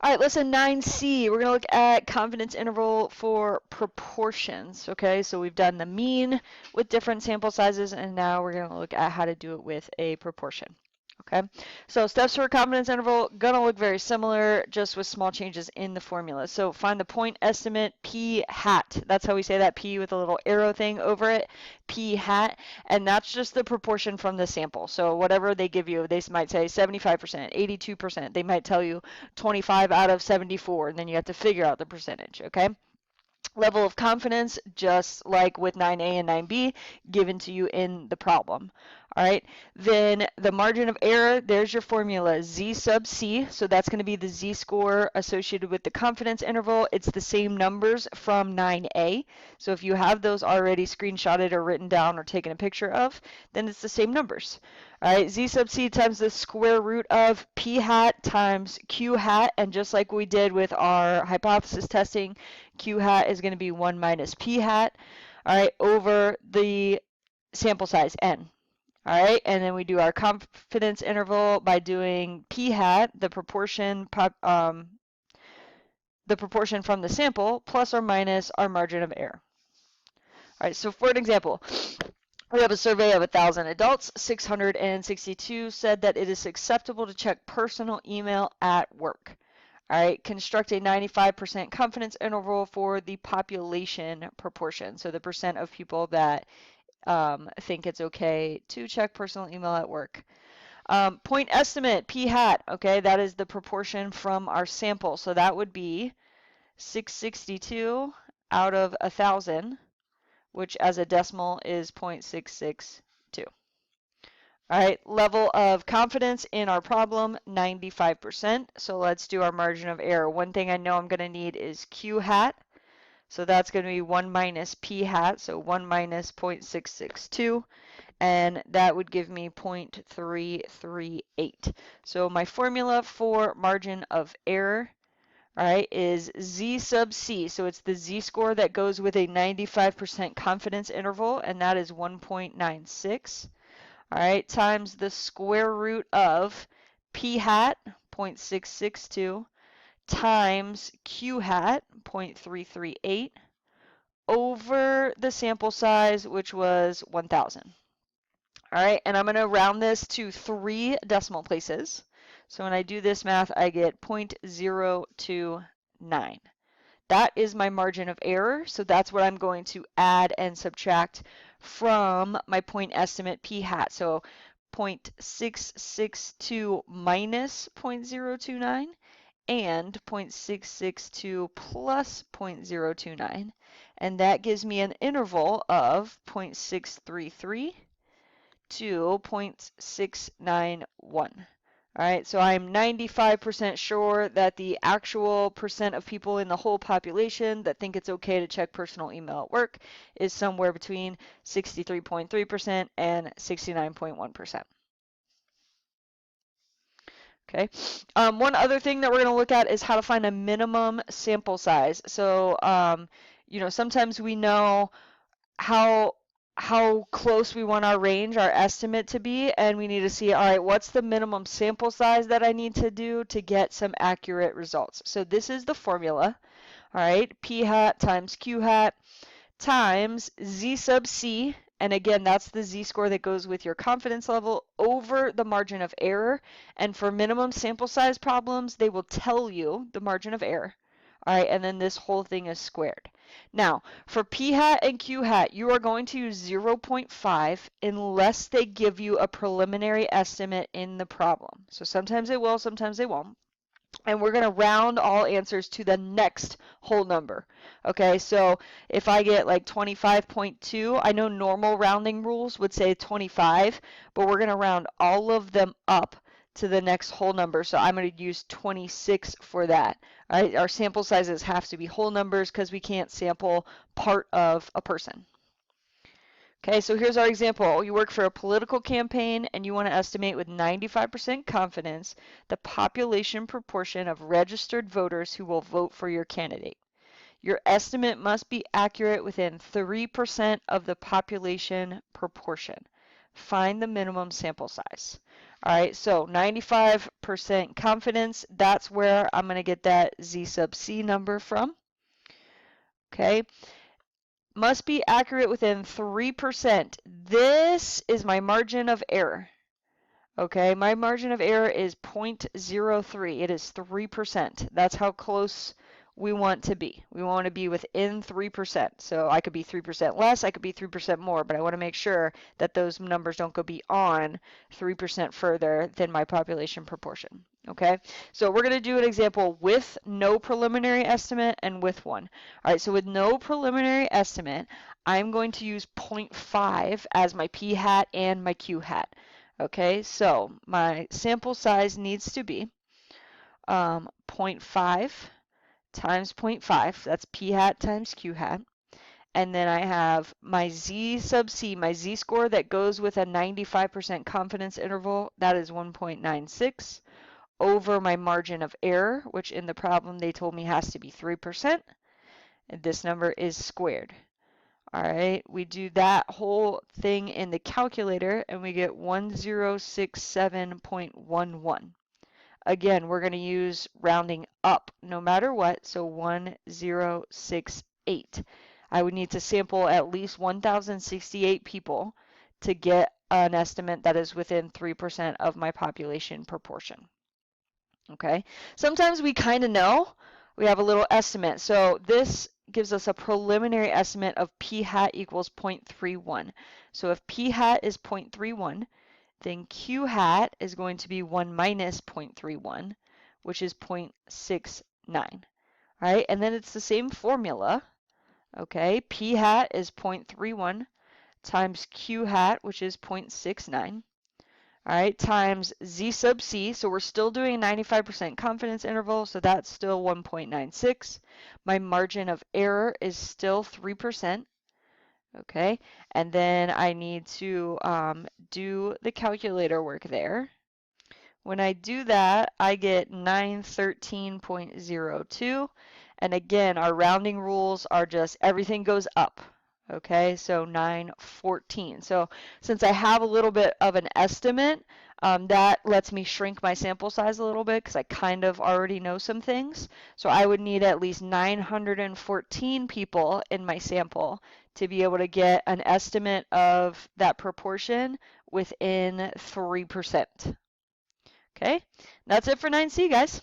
All right, lesson 9C. We're going to look at confidence interval for proportions. Okay, so we've done the mean with different sample sizes, and now we're going to look at how to do it with a proportion. Okay, so steps for a confidence interval gonna look very similar, just with small changes in the formula. So find the point estimate p hat. That's how we say that, p with a little arrow thing over it, p hat, and that's just the proportion from the sample. So whatever they give you, they might say 75%, 82%. They might tell you 25 out of 74, and then you have to figure out the percentage. Okay. Level of confidence, just like with 9A and 9B, given to you in the problem. All right, then the margin of error, there's your formula, Z sub C. So that's going to be the Z-score associated with the confidence interval. It's the same numbers from 9A. So if you have those already screenshotted or written down or taken a picture of, then it's the same numbers. All right, Z sub C times the square root of P hat times Q hat. And just like we did with our hypothesis testing, Q hat is going to be 1 minus P hat, all right, over the sample size, N. All right, and then we do our confidence interval by doing P hat, the proportion from the sample, plus or minus our margin of error. All right, so for an example, we have a survey of 1,000 adults. 662 said that it is acceptable to check personal email at work. All right, construct a 95% confidence interval for the population proportion. So the percent of people that think it's okay to check personal email at work. Point estimate, p hat, okay, that is the proportion from our sample. So that would be 662 out of 1,000, which as a decimal is 0.662. All right, level of confidence in our problem, 95%. So let's do our margin of error. One thing I know I'm going to need is Q hat. So that's going to be 1 minus P hat, so 1 minus 0.662, and that would give me 0.338. So my formula for margin of error, all right, is Z sub C. So it's the Z-score that goes with a 95% confidence interval, and that is 1.96. All right, times the square root of P hat, 0.662, times Q hat, 0.338, over the sample size, which was 1,000. All right, and I'm going to round this to 3 decimal places. So when I do this math, I get 0.029. That is my margin of error, so that's what I'm going to add and subtract from my point estimate p hat. So 0.662 minus 0.029 and 0.662 plus 0.029, and that gives me an interval of 0.633 to 0.691. All right, so I'm 95% sure that the actual percent of people in the whole population that think it's okay to check personal email at work is somewhere between 63.3% and 69.1%. Okay. One other thing that we're going to look at is how to find a minimum sample size. So, sometimes we know how close we want our range, our estimate to be, and we need to see, all right, what's the minimum sample size that I need to do to get some accurate results. So this is the formula, all right, P hat times Q hat times Z sub C, and again, that's the Z-score that goes with your confidence level, over the margin of error. And for minimum sample size problems, they will tell you the margin of error. All right, and then this whole thing is squared. Now, for P hat and Q hat, you are going to use 0.5 unless they give you a preliminary estimate in the problem. So sometimes they will, sometimes they won't. And we're going to round all answers to the next whole number. Okay, so if I get like 25.2, I know normal rounding rules would say 25, but we're going to round all of them up to the next whole number. So I'm going to use 26 for that. All right, our sample sizes have to be whole numbers because we can't sample part of a person. Okay, so here's our example. You work for a political campaign and you want to estimate with 95% confidence the population proportion of registered voters who will vote for your candidate. Your estimate must be accurate within 3% of the population proportion. Find the minimum sample size. All right, so 95% confidence, that's where I'm going to get that Z sub C number from. Okay, must be accurate within 3%. This is my margin of error. Okay, my margin of error is 0.03. It is 3%. That's how close we want to be. We want to be within 3%. So I could be 3% less, I could be 3% more, but I want to make sure that those numbers don't go beyond 3% further than my population proportion. Okay, so we're going to do an example with no preliminary estimate and with one. All right, so with no preliminary estimate, I'm going to use 0.5 as my p hat and my q hat. Okay, so my sample size needs to be 0.5 times 0.5, that's p hat times q hat. And then I have my Z sub C, my Z score that goes with a 95% confidence interval, that is 1.96, over my margin of error, which in the problem they told me has to be 3%. And this number is squared. All right, we do that whole thing in the calculator and we get 1067.11. Again, we're going to use rounding up no matter what, so 1068. I would need to sample at least 1,068 people to get an estimate that is within 3% of my population proportion. Okay, sometimes we kind of know, we have a little estimate. So this gives us a preliminary estimate of p hat equals 0.31. So if p hat is 0.31, then q hat is going to be 1 minus 0.31, which is 0.69. Right, and then it's the same formula. Okay, p hat is 0.31 times q hat, which is 0.69. All right, times Z sub C, so we're still doing a 95% confidence interval, so that's still 1.96. My margin of error is still 3%. Okay, and then I need to do the calculator work there. When I do that, I get 913.02. And again, our rounding rules are just everything goes up. Okay, so 914. So since I have a little bit of an estimate, that lets me shrink my sample size a little bit because I kind of already know some things. So I would need at least 914 people in my sample to be able to get an estimate of that proportion within 3%. Okay, that's it for 9C, guys.